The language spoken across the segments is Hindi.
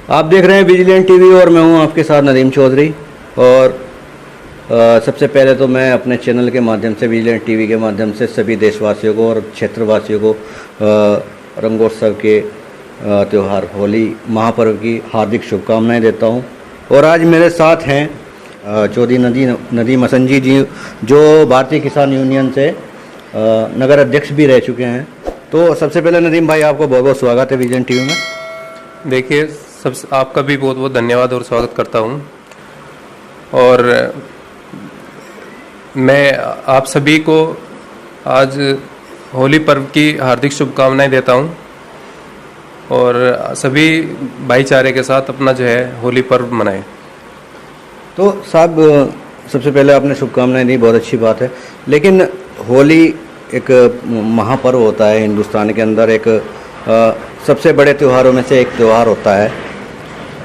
आप देख रहे हैं विजिलेंट टीवी और मैं हूं आपके साथ नदीम चौधरी। और सबसे पहले तो मैं अपने चैनल के माध्यम से, विजिलेंट टीवी के माध्यम से सभी देशवासियों को और क्षेत्रवासियों को रंगोत्सव के त्यौहार होली महापर्व की हार्दिक शुभकामनाएं देता हूं। और आज मेरे साथ हैं चौधरी नदीम असंजी जी, जो भारतीय किसान यूनियन से नगर अध्यक्ष भी रह चुके हैं। तो सबसे पहले नदीम भाई, आपको बहुत बहुत स्वागत है विजिलेंट टीवी में। देखिए, आपका भी बहुत बहुत धन्यवाद और स्वागत करता हूं। और मैं आप सभी को आज होली पर्व की हार्दिक शुभकामनाएं देता हूं और सभी भाईचारे के साथ अपना जो है होली पर्व मनाएं। तो साहब, सबसे पहले आपने शुभकामनाएं दी, बहुत अच्छी बात है। लेकिन होली एक महापर्व होता है हिंदुस्तान के अंदर, एक सबसे बड़े त्योहारों में से एक त्यौहार होता है।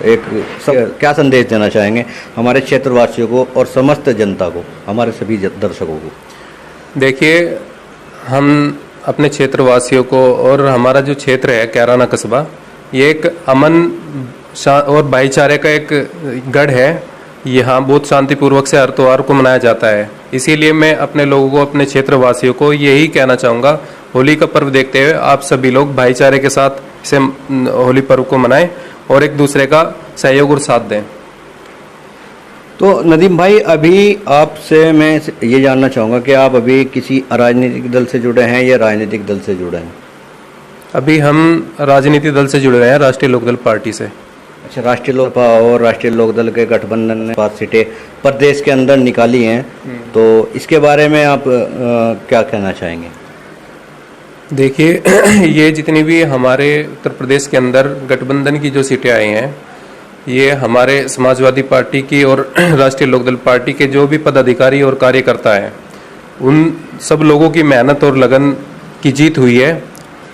क्या संदेश देना चाहेंगे हमारे क्षेत्रवासियों को और समस्त जनता को, हमारे सभी दर्शकों को? देखिए, हम अपने क्षेत्रवासियों को और हमारा जो क्षेत्र है कैराना कस्बा, ये एक अमन और भाईचारे का एक गढ़ है। यहाँ बहुत शांतिपूर्वक से हर त्यौहार को मनाया जाता है। इसीलिए मैं अपने लोगों को, अपने क्षेत्रवासियों को यही कहना चाहूँगा, होली का पर्व देखते हुए आप सभी लोग भाईचारे के साथ इसे होली पर्व को मनाएं और एक दूसरे का सहयोग और साथ दें। तो नदीम भाई, अभी आपसे मैं ये जानना चाहूँगा कि आप अभी किसी राजनीतिक दल से जुड़े हैं या राजनीतिक दल से जुड़े हैं? अभी हम राजनीतिक दल से जुड़े रहे हैं, राष्ट्रीय लोकदल पार्टी से। अच्छा, राष्ट्रीय लोकदल और राष्ट्रीय लोकदल के गठबंधन ने 5 सीटें प्रदेश के अंदर निकाली हैं, तो इसके बारे में आप क्या कहना चाहेंगे? देखिए, ये जितनी भी हमारे उत्तर प्रदेश के अंदर गठबंधन की जो सीटें आई हैं, ये हमारे समाजवादी पार्टी की और राष्ट्रीय लोकदल पार्टी के जो भी पदाधिकारी और कार्यकर्ता हैं, उन सब लोगों की मेहनत और लगन की जीत हुई है।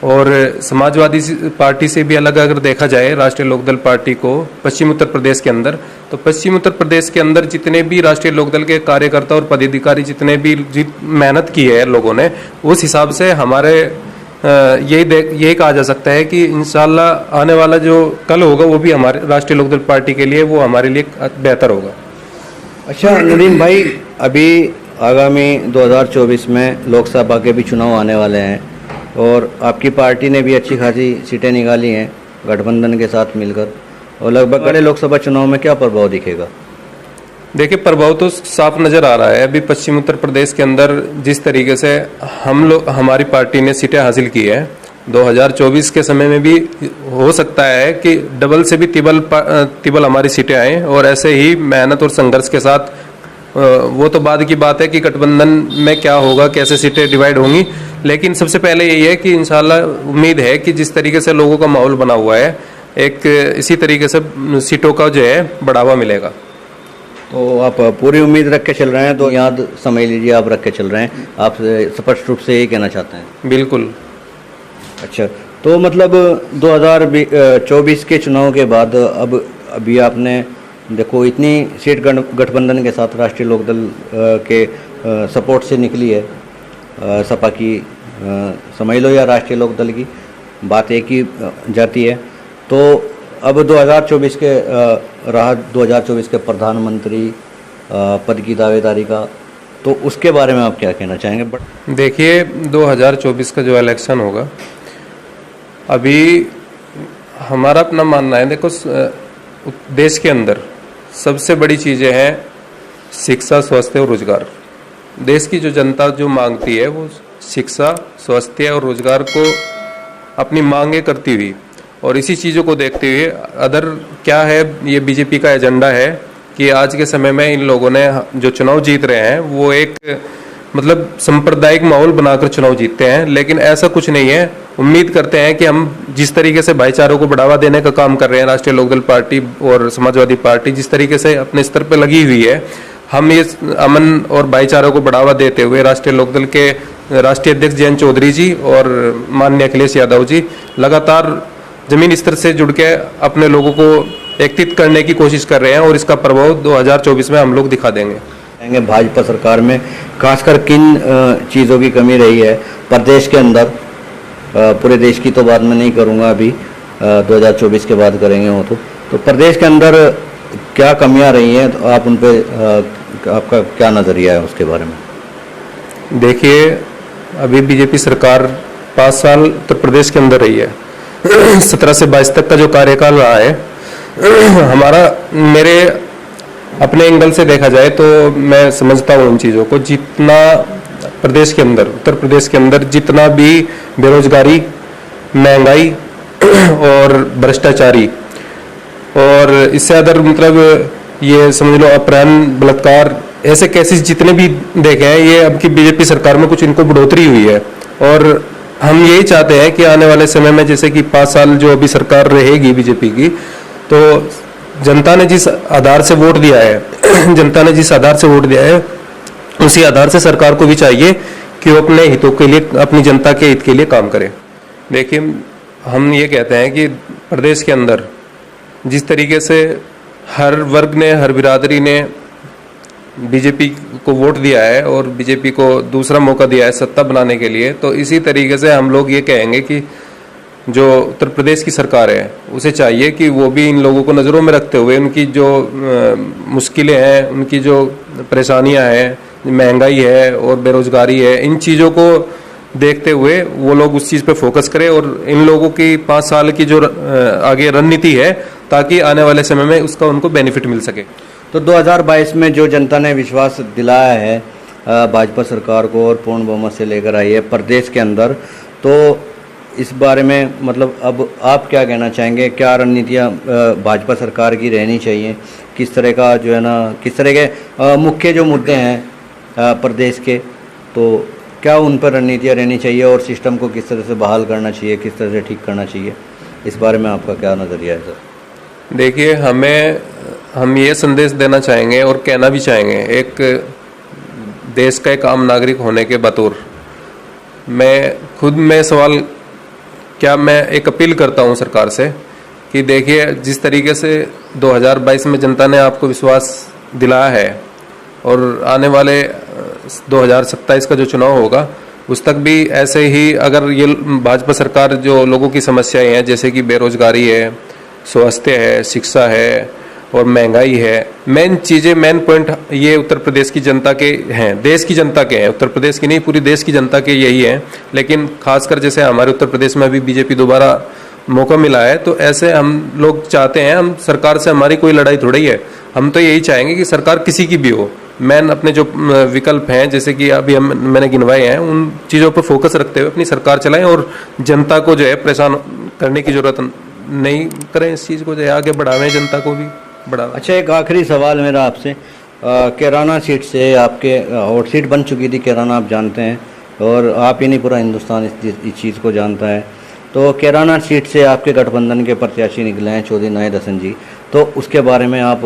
और समाजवादी पार्टी से भी अलग अगर देखा जाए राष्ट्रीय लोकदल पार्टी को पश्चिम उत्तर प्रदेश के अंदर, तो पश्चिम उत्तर प्रदेश के अंदर जितने भी राष्ट्रीय लोकदल के कार्यकर्ता और पदाधिकारी जितने भी मेहनत की है लोगों ने, उस हिसाब से हमारे यही कहा जा सकता है कि इंशाल्लाह आने वाला जो कल होगा वो भी हमारे राष्ट्रीय लोकदल पार्टी के लिए, वो हमारे लिए बेहतर होगा। अच्छा नदीम भाई, अभी आगामी 2024 में लोकसभा के भी चुनाव आने वाले हैं और आपकी पार्टी ने भी अच्छी खासी सीटें निकाली हैं गठबंधन के साथ मिलकर, और लगभग अगले लोकसभा चुनाव में क्या प्रभाव दिखेगा? देखिए, प्रभाव तो साफ नजर आ रहा है। अभी पश्चिम उत्तर प्रदेश के अंदर जिस तरीके से हमारी पार्टी ने सीटें हासिल की है, 2024 के समय में भी हो सकता है कि डबल से भी तिबल हमारी सीटें आए। और ऐसे ही मेहनत और संघर्ष के साथ, वो तो बाद की बात है कि गठबंधन में क्या होगा, कैसे सीटें डिवाइड होंगी, लेकिन सबसे पहले यही है कि इंशाल्लाह उम्मीद है कि जिस तरीके से लोगों का माहौल बना हुआ है, एक इसी तरीके से सीटों का जो है बढ़ावा मिलेगा। तो आप पूरी उम्मीद रख के चल रहे हैं, तो याद समझ लीजिए आप रख के चल रहे हैं, आप स्पष्ट रूप से यही कहना चाहते हैं? बिल्कुल। अच्छा, तो मतलब 2024 के चुनाव के बाद अभी आपने देखो इतनी सीट गठबंधन के साथ राष्ट्रीय लोकदल के सपोर्ट से निकली है, सपा की समझ लो या राष्ट्रीय लोकदल की, बात एक ही जाती है। तो अब 2024 के रहा 2024 के प्रधानमंत्री पद की दावेदारी का, तो उसके बारे में आप क्या कहना चाहेंगे? देखिए, 2024 का जो इलेक्शन होगा, अभी हमारा अपना मानना है, देखो देश के अंदर सबसे बड़ी चीज़ें हैं शिक्षा, स्वास्थ्य और रोजगार। देश की जो जनता जो मांगती है, वो शिक्षा, स्वास्थ्य और रोजगार को अपनी मांगे करती हुई, और इसी चीज़ों को देखते हुए अदर क्या है, ये बीजेपी का एजेंडा है कि आज के समय में इन लोगों ने जो चुनाव जीत रहे हैं, वो एक मतलब सांप्रदायिक माहौल बनाकर चुनाव जीतते हैं। लेकिन ऐसा कुछ नहीं है। उम्मीद करते हैं कि हम जिस तरीके से भाईचारों को बढ़ावा देने का काम कर रहे हैं, राष्ट्रीय लोकदल पार्टी और समाजवादी पार्टी जिस तरीके से अपने स्तर पर लगी हुई है, हम ये अमन और भाईचारों को बढ़ावा देते हुए राष्ट्रीय लोकदल के राष्ट्रीय अध्यक्ष जयंत चौधरी जी और माननीय अखिलेश यादव जी लगातार जमीन स्तर से जुड़ के अपने लोगों को एकत्रित करने की कोशिश कर रहे हैं, और इसका प्रभाव 2024 में हम लोग दिखा देंगे। भाजपा सरकार में खासकर किन चीज़ों की कमी रही है प्रदेश के अंदर? पूरे देश की तो बात मैं नहीं करूंगा, अभी 2024 के बाद करेंगे वो तो प्रदेश के अंदर क्या कमियां रही हैं, तो आप उन पे आपका क्या नज़रिया है उसके बारे में? देखिए, अभी बीजेपी सरकार 5 साल उत्तर प्रदेश के अंदर रही है। 17 से 22 तक का जो कार्यकाल रहा है, हमारा मेरे अपने एंगल से देखा जाए तो मैं समझता हूँ उन चीज़ों को, जितना प्रदेश के अंदर, उत्तर प्रदेश के अंदर जितना भी बेरोजगारी, महंगाई और भ्रष्टाचारी और इससे अदर मतलब ये समझ लो अपहरण, बलात्कार, ऐसे केसेस जितने भी देखे हैं, ये अब की बीजेपी सरकार में कुछ इनको बढ़ोतरी हुई है। और हम यही चाहते हैं कि आने वाले समय में जैसे कि 5 साल जो अभी सरकार रहेगी बीजेपी की, तो जनता ने जिस आधार से वोट दिया है जनता ने जिस आधार से वोट दिया है, उसी आधार से सरकार को भी चाहिए कि वो अपने हितों के लिए, अपनी जनता के हित के लिए काम करे। देखिए, हम ये कहते हैं कि प्रदेश के अंदर जिस तरीके से हर वर्ग ने, हर बिरादरी ने बीजेपी को वोट दिया है और बीजेपी को दूसरा मौका दिया है सत्ता बनाने के लिए, तो इसी तरीके से हम लोग ये कहेंगे कि जो उत्तर प्रदेश की सरकार है उसे चाहिए कि वो भी इन लोगों को नज़रों में रखते हुए उनकी जो मुश्किलें हैं, उनकी जो परेशानियां हैं, महंगाई है और बेरोजगारी है, इन चीज़ों को देखते हुए वो लोग उस चीज़ पे फोकस करें और इन लोगों की 5 साल की जो आगे रणनीति है, ताकि आने वाले समय में उसका उनको बेनिफिट मिल सके। तो 2022 में जो जनता ने विश्वास दिलाया है भाजपा सरकार को और पूर्ण बहुमत से लेकर आई है प्रदेश के अंदर, तो इस बारे में मतलब अब आप क्या कहना चाहेंगे? क्या रणनीतियाँ भाजपा सरकार की रहनी चाहिए? किस तरह का जो है ना, किस तरह के मुख्य जो मुद्दे हैं प्रदेश के, तो क्या उन पर रणनीतियाँ रहनी चाहिए और सिस्टम को किस तरह से बहाल करना चाहिए, किस तरह से ठीक करना चाहिए? इस बारे में आपका क्या नज़रिया है सर? देखिए, हम ये संदेश देना चाहेंगे और कहना भी चाहेंगे, एक देश का एक आम नागरिक होने के बतौर मैं सवाल क्या मैं एक अपील करता हूं सरकार से कि देखिए, जिस तरीके से 2022 में जनता ने आपको विश्वास दिलाया है और आने वाले 2027 का जो चुनाव होगा उस तक भी ऐसे ही अगर ये भाजपा सरकार जो लोगों की समस्याएं हैं, जैसे कि बेरोजगारी है, स्वास्थ्य है, शिक्षा है और महंगाई है, मेन चीज़ें, मेन पॉइंट ये उत्तर प्रदेश की जनता के हैं, देश की जनता के हैं, उत्तर प्रदेश की नहीं पूरी देश की जनता के यही हैं। लेकिन खासकर जैसे हमारे उत्तर प्रदेश में अभी बीजेपी दोबारा मौका मिला है, तो ऐसे हम लोग चाहते हैं, हम सरकार से हमारी कोई लड़ाई थोड़ी है, हम तो यही चाहेंगे कि सरकार किसी की भी हो, मैन अपने जो विकल्प हैं जैसे कि अभी मैंने गिनवाए हैं, उन चीज़ों पर फोकस रखते हुए अपनी सरकार चलाएं और जनता को जो है परेशान करने की जरूरत नहीं करें, इस चीज़ को जो है आगे बढ़ावें, जनता को भी बढ़ावें। अच्छा, एक आखिरी सवाल मेरा आपसे, कैराना सीट से आपके हॉट सीट बन चुकी थी कैराना, आप जानते हैं, और आप ही नहीं पूरा हिंदुस्तान इस चीज़ को जानता है। तो कैराना सीट से आपके गठबंधन के प्रत्याशी निकले हैं चौधरी नायब हसन जी, तो उसके बारे में आप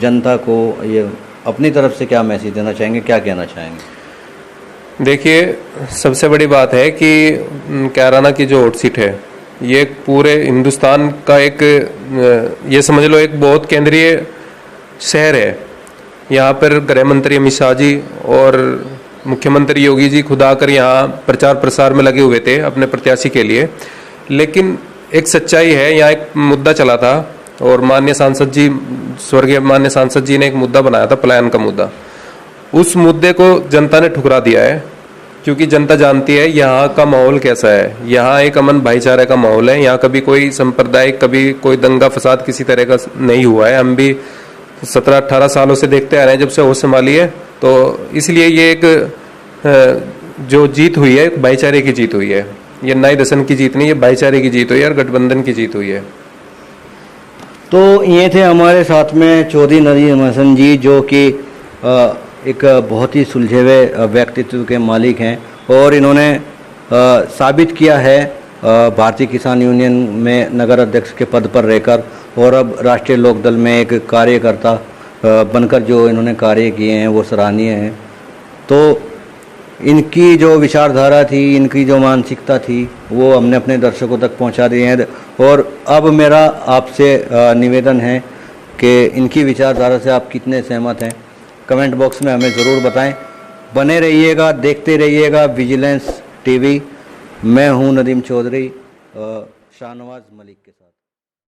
जनता को ये अपनी तरफ से क्या मैसेज देना चाहेंगे, क्या कहना चाहेंगे? देखिए, सबसे बड़ी बात है कि कैराना की जो हॉट सीट है ये पूरे हिंदुस्तान का एक, ये समझ लो एक बहुत केंद्रीय शहर है। यहाँ पर गृह मंत्री अमित शाह जी और मुख्यमंत्री योगी जी खुद आकर यहाँ प्रचार प्रसार में लगे हुए थे अपने प्रत्याशी के लिए। लेकिन एक सच्चाई है, यहाँ एक मुद्दा चला था और माननीय सांसद जी, स्वर्गीय माननीय सांसद जी ने एक मुद्दा बनाया था, पलायन का मुद्दा। उस मुद्दे को जनता ने ठुकरा दिया है, क्योंकि जनता जानती है यहाँ का माहौल कैसा है। यहाँ एक अमन भाईचारे का माहौल है, यहाँ कभी कोई सांप्रदायिक, कभी कोई दंगा फसाद किसी तरह का नहीं हुआ है। हम भी 17-18 सालों से देखते आ रहे हैं जब से होश संभाली है। तो इसलिए ये एक जो जीत हुई है भाईचारे की जीत हुई है, ये नायब हसन की जीत नहीं, ये भाईचारे की जीत हुई है और गठबंधन की जीत हुई है। तो ये थे हमारे साथ में चौधरी नायब हसन जी, जो कि एक बहुत ही सुलझे हुए व्यक्तित्व के मालिक हैं और इन्होंने साबित किया है भारतीय किसान यूनियन में नगर अध्यक्ष के पद पर रहकर और अब राष्ट्रीय लोकदल में एक कार्यकर्ता बनकर जो इन्होंने कार्य किए हैं वो सराहनीय हैं। तो इनकी जो विचारधारा थी, इनकी जो मानसिकता थी, वो हमने अपने दर्शकों तक पहुंचा दी है। और अब मेरा आपसे निवेदन है कि इनकी विचारधारा से आप कितने सहमत हैं, कमेंट बॉक्स में हमें ज़रूर बताएं। बने रहिएगा, देखते रहिएगा विजिलेंस टीवी। मैं हूं नदीम चौधरी, शाहनवाज मलिक।